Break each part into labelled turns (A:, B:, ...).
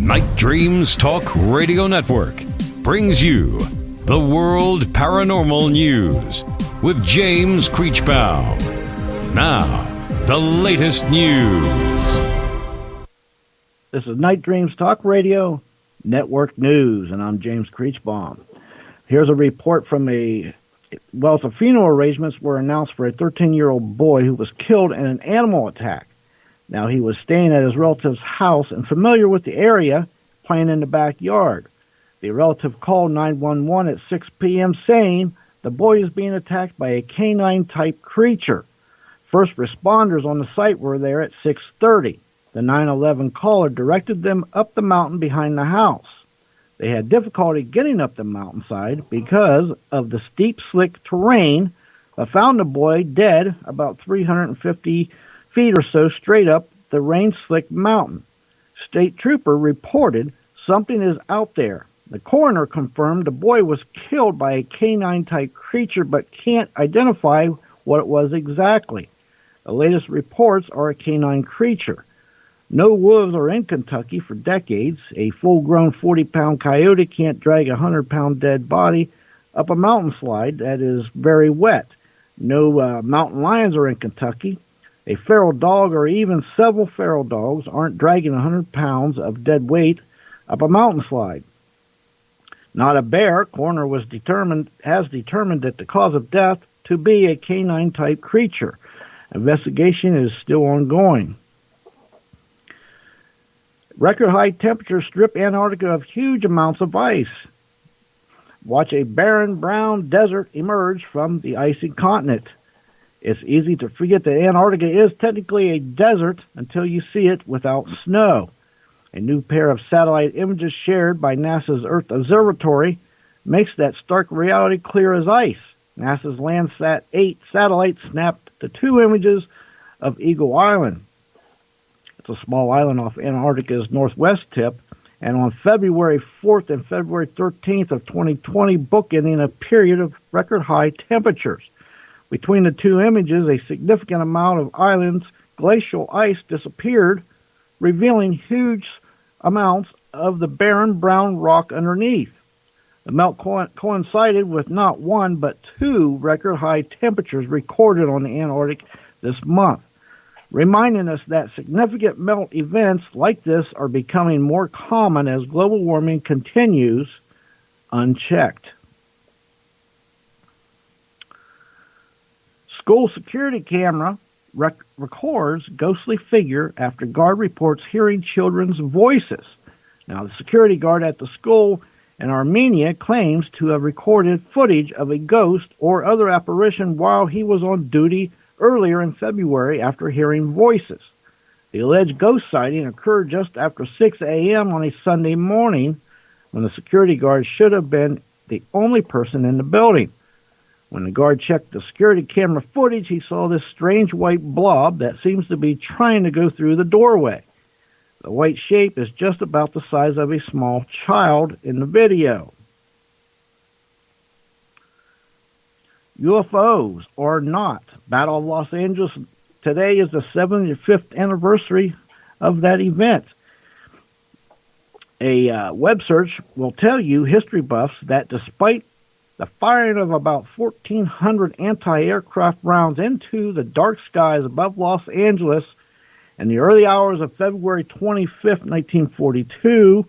A: Night Dreams Talk Radio Network brings you the World Paranormal News with James Creechbaum. Now, the latest news.
B: This is Night Dreams Talk Radio Network News, and I'm James Creechbaum. Here's a report from some funeral arrangements were announced for a 13-year-old boy who was killed in an animal attack. Now, he was staying at his relative's house and familiar with the area, playing in the backyard. The relative called 911 at 6 p.m. saying the boy is being attacked by a canine-type creature. First responders on the site were there at 6:30. The 911 caller directed them up the mountain behind the house. They had difficulty getting up the mountainside because of the steep, slick terrain, but found the boy dead about 350 feet or so straight up the rain-slicked mountain. State trooper reported something is out there. The coroner confirmed the boy was killed by a canine-type creature but can't identify what it was exactly. The latest reports are a canine creature. No wolves are in Kentucky for decades. A full-grown 40-pound coyote can't drag a 100-pound dead body up a mountain slide that is very wet. No mountain lions are in Kentucky. A feral dog or even several feral dogs aren't dragging 100 pounds of dead weight up a mountain slide. Not a bear. Coroner has determined that the cause of death to be a canine-type creature. Investigation is still ongoing. Record high temperatures strip Antarctica of huge amounts of ice. Watch a barren brown desert emerge from the icy continent. It's easy to forget that Antarctica is technically a desert until you see it without snow. A new pair of satellite images shared by NASA's Earth Observatory makes that stark reality clear as ice. NASA's Landsat 8 satellite snapped the two images of Eagle Island. It's a small island off Antarctica's northwest tip, and on February 4th and February 13th of 2020, bookending a period of record high temperatures. Between the two images, a significant amount of island's glacial ice disappeared, revealing huge amounts of the barren brown rock underneath. The melt coincided with not one but two record high temperatures recorded on the Antarctic this month, reminding us that significant melt events like this are becoming more common as global warming continues unchecked. School security camera records ghostly figure after guard reports hearing children's voices. Now, the security guard at the school in Armenia claims to have recorded footage of a ghost or other apparition while he was on duty earlier in February after hearing voices. The alleged ghost sighting occurred just after 6 a.m. on a Sunday morning when the security guard should have been the only person in the building. When the guard checked the security camera footage, he saw this strange white blob that seems to be trying to go through the doorway. The white shape is just about the size of a small child in the video. UFOs or not. Battle of Los Angeles. Today is the 75th anniversary of that event. A web search will tell you, history buffs, that despite the firing of about 1,400 anti-aircraft rounds into the dark skies above Los Angeles in the early hours of February 25, 1942,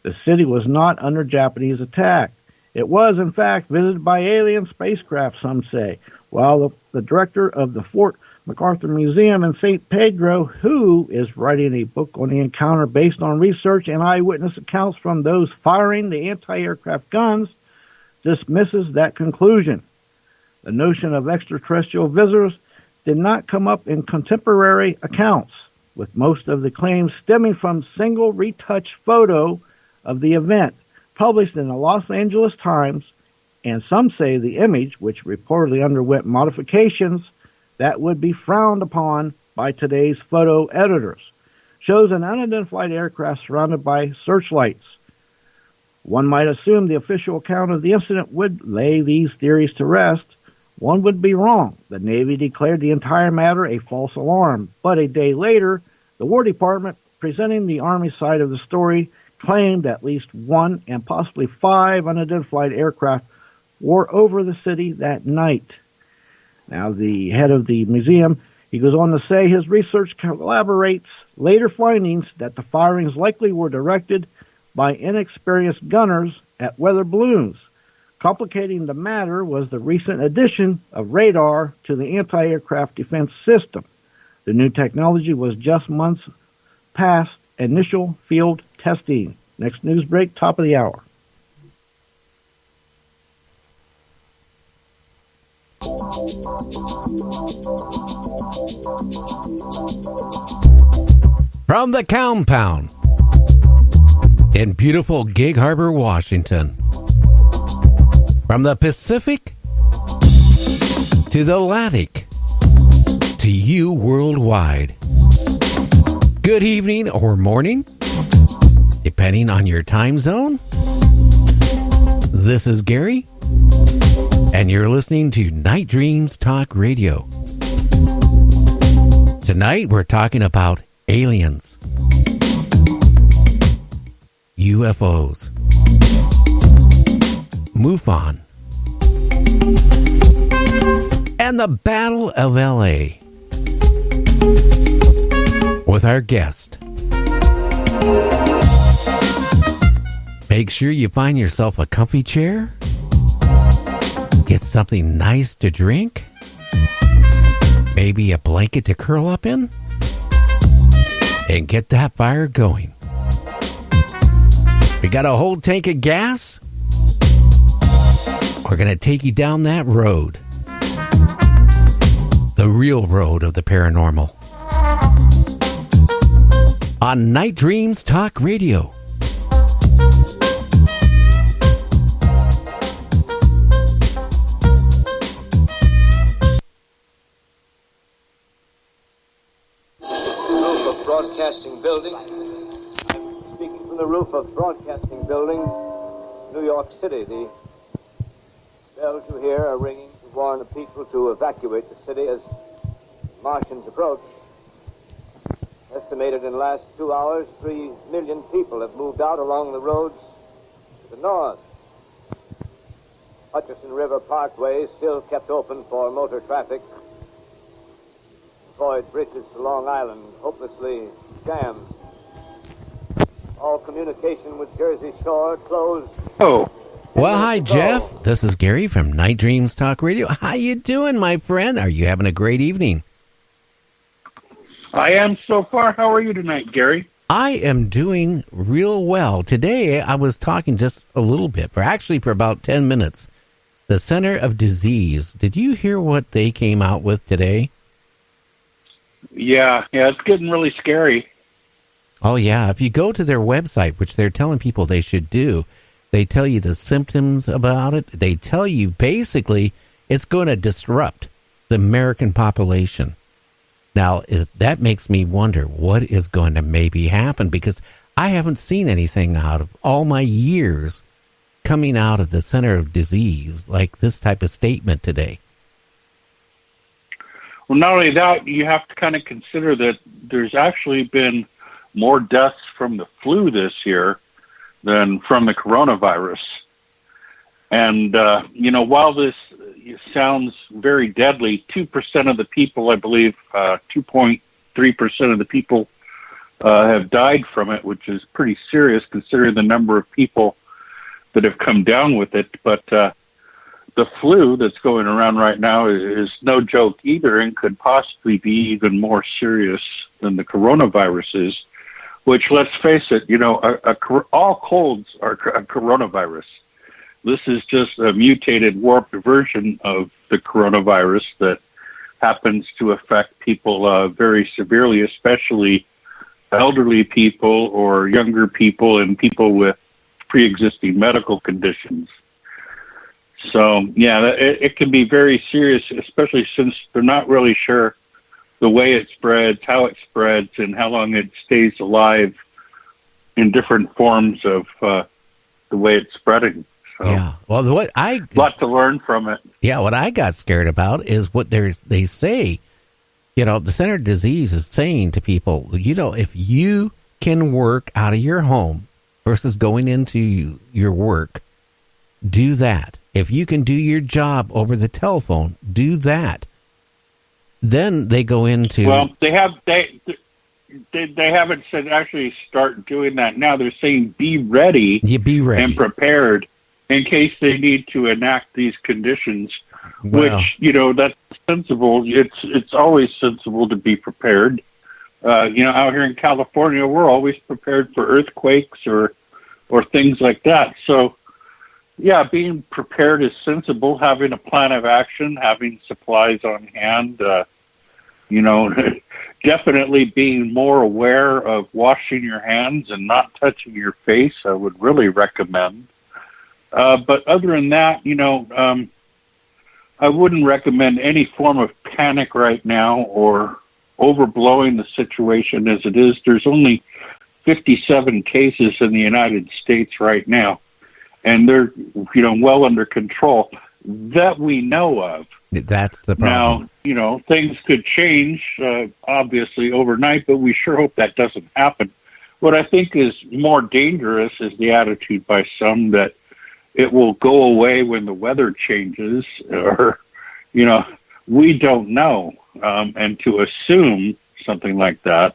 B: the city was not under Japanese attack. It was, in fact, visited by alien spacecraft, some say, while the director of the Fort MacArthur Museum in St. Pedro, who is writing a book on the encounter based on research and eyewitness accounts from those firing the anti-aircraft guns, dismisses that conclusion. The notion of extraterrestrial visitors did not come up in contemporary accounts, with most of the claims stemming from single retouched photo of the event published in the Los Angeles Times, and some say the image, which reportedly underwent modifications that would be frowned upon by today's photo editors, shows an unidentified aircraft surrounded by searchlights. One might assume the official account of the incident would lay these theories to rest. One would be wrong. The Navy declared the entire matter a false alarm, but a day later, the War Department, presenting the Army side of the story, claimed at least one and possibly 5 unidentified aircraft were over the city that night. Now, the head of the museum, he goes on to say his research corroborates later findings that the firings likely were directed by inexperienced gunners at weather balloons. Complicating the matter was the recent addition of radar to the anti-aircraft defense system. The new technology was just months past initial field testing. Next news break, top of the hour.
C: From the compound in beautiful Gig Harbor, Washington. From the Pacific to the Atlantic to you worldwide. Good evening or morning, depending on your time zone. This is Gary, and you're listening to Night Dreams Talk Radio. Tonight we're talking about aliens, UFOs, Mufon, and the Battle of LA with our guest. Make sure you find yourself a comfy chair, get something nice to drink, maybe a blanket to curl up in, and get that fire going. We got a whole tank of gas. We're going to take you down that road. The real road of the paranormal. On Night Dreams Talk Radio.
D: Roof of Broadcasting Building. I'm speaking from the roof of Broadcasting Building, New York City. The bells you hear are ringing to warn the people to evacuate the city as Martians approach. Estimated in the last 2 hours, 3 million people have moved out along the roads to the north. Hutchinson River Parkway is still kept open for motor traffic. Floyd bridges to Long Island hopelessly jammed. All communication with Jersey Shore closed.
C: Oh. Well, hi, Jeff. This is Gary from Night Dreams Talk Radio. How you doing, my friend? Are you having a great evening?
E: I am so far. How are you tonight, Gary?
C: I am doing real well. Today, I was talking just a little bit, for about 10 minutes. The Center of Disease. Did you hear what they came out with today?
E: Yeah, it's getting really scary.
C: Oh, yeah. If you go to their website, which they're telling people they should do, they tell you the symptoms about it. They tell you basically it's going to disrupt the American population. Now, that makes me wonder what is going to maybe happen, because I haven't seen anything out of all my years coming out of the Center of Disease like this type of statement today.
E: Well, not only that, you have to kind of consider that there's actually been more deaths from the flu this year than from the coronavirus. And, while this sounds very deadly, 2% of the people, I believe, 2.3% of the people have died from it, which is pretty serious considering the number of people that have come down with it. But the flu that's going around right now is no joke either, and could possibly be even more serious than the coronavirus is, which, let's face it, all colds are a coronavirus. This is just a mutated, warped version of the coronavirus that happens to affect people very severely, especially elderly people or younger people and people with pre-existing medical conditions. So, yeah, it can be very serious, especially since they're not really sure the way it spreads, how it spreads, and how long it stays alive in different forms of the way it's spreading. So,
C: yeah, well, a
E: lot to learn from it.
C: Yeah, what I got scared about is what they say. The Center of Disease is saying to people, if you can work out of your home versus going into your work, do that. If you can do your job over the telephone, do that. Then they go into...
E: Well, they haven't said actually start doing that now. They're saying be ready,
C: be ready
E: and prepared in case they need to enact these conditions,
C: well,
E: which, that's sensible. It's always sensible to be prepared. Out here in California, we're always prepared for earthquakes or things like that. So, yeah, being prepared is sensible. Having a plan of action, having supplies on hand, definitely being more aware of washing your hands and not touching your face, I would really recommend. But other than that, I wouldn't recommend any form of panic right now or overblowing the situation as it is. There's only 57 cases in the United States right now, and they're, well under control that we know of.
C: That's the problem.
E: Now, things could change, obviously, overnight, but we sure hope that doesn't happen. What I think is more dangerous is the attitude by some that it will go away when the weather changes, or, we don't know. And to assume something like that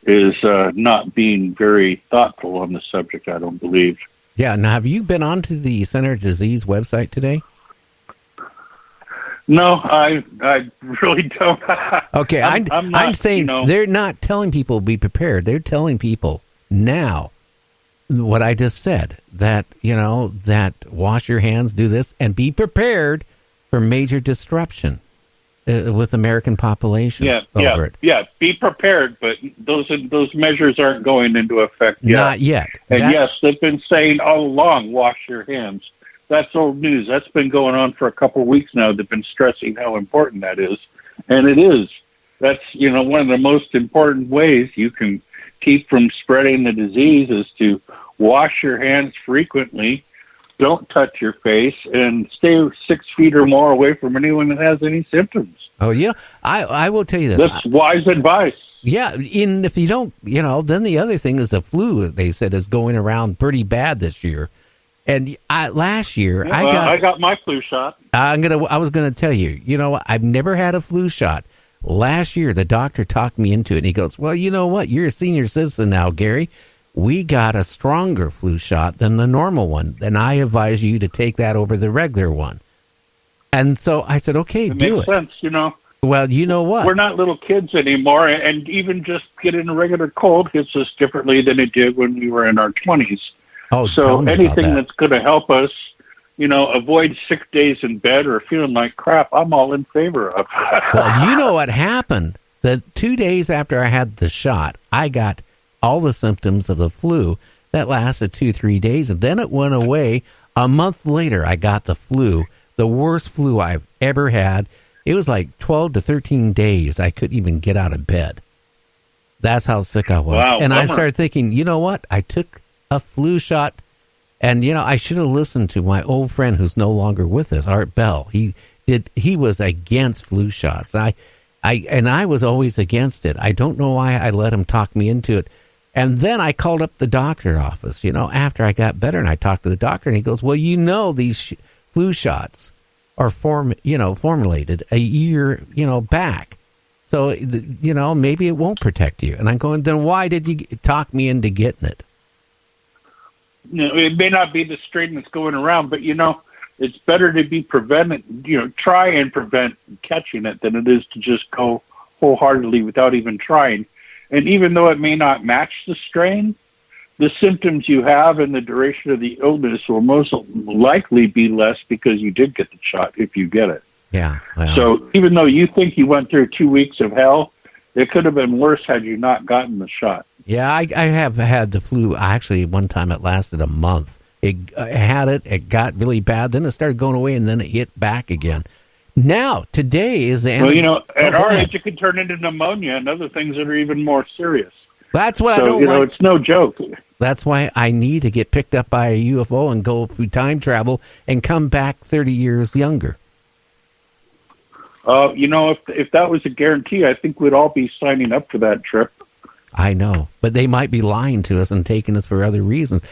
E: is not being very thoughtful on the subject, I don't believe.
C: Yeah. Now, have you been onto the Center of Disease website today?
E: No, I really don't.
C: Okay, I'm saying they're not telling people be prepared. They're telling people now what I just said, that, that wash your hands, do this, and be prepared for major disruption with American population.
E: Yeah, be prepared, but those measures aren't going into effect yet.
C: Not yet.
E: And yes, they've been saying all along, wash your hands. That's old news. That's been going on for a couple of weeks now. They've been stressing how important that is. And it is. That's, one of the most important ways you can keep from spreading the disease is to wash your hands frequently, don't touch your face, and stay 6 feet or more away from anyone that has any symptoms.
C: Oh, I will tell you this.
E: That's wise advice.
C: Yeah, if you don't, then the other thing is the flu, they said, is going around pretty bad this year. And last year, I got my flu shot. I was gonna tell you, I've never had a flu shot. Last year, the doctor talked me into it, and he goes, "Well, you know what? You're a senior citizen now, Gary. We got a stronger flu shot than the normal one, and I advise you to take that over the regular one." And so I said, "Okay, do it."
E: Makes sense,
C: Well, you know what?
E: We're not little kids anymore, and even just getting a regular cold hits us differently than it did when we were in our 20s.
C: Oh,
E: so anything that's going to help us, avoid 6 days in bed or feeling like crap, I'm all in favor of.
C: Well, you know what happened? The 2 days after I had the shot, I got all the symptoms of the flu. That lasted 2-3 days, and then it went away. A month later, I got the flu, the worst flu I've ever had. It was like 12 to 13 days. I couldn't even get out of bed. That's how sick I was.
E: Wow,
C: and
E: bummer.
C: I started thinking, you know what? I took a flu shot, and I should have listened to my old friend who's no longer with us, Art Bell. He was against flu shots. I was always against it. I don't know why I let him talk me into it. And then I called up the doctor office, after I got better, and I talked to the doctor, and he goes, "Well, these flu shots are formulated a year, back. So, maybe it won't protect you." And I'm going, then why did you talk me into getting it?
E: It may not be the strain that's going around, but it's better to be try and prevent catching it than it is to just go wholeheartedly without even trying. And even though it may not match the strain, the symptoms you have and the duration of the illness will most likely be less because you did get the shot if you get it.
C: Yeah. Well.
E: So even though you think you went through 2 weeks of hell, it could have been worse had you not gotten the shot.
C: Yeah, I have had the flu. Actually, one time it lasted a month. It got really bad, then it started going away, and then it hit back again. Now, today is the end.
E: Well, at our age, it could turn into pneumonia and other things that are even more serious.
C: That's what I don't like.
E: It's no joke.
C: That's why I need to get picked up by a UFO and go through time travel and come back 30 years younger.
E: If that was a guarantee, I think we'd all be signing up for that trip.
C: I know, but they might be lying to us and taking us for other reasons.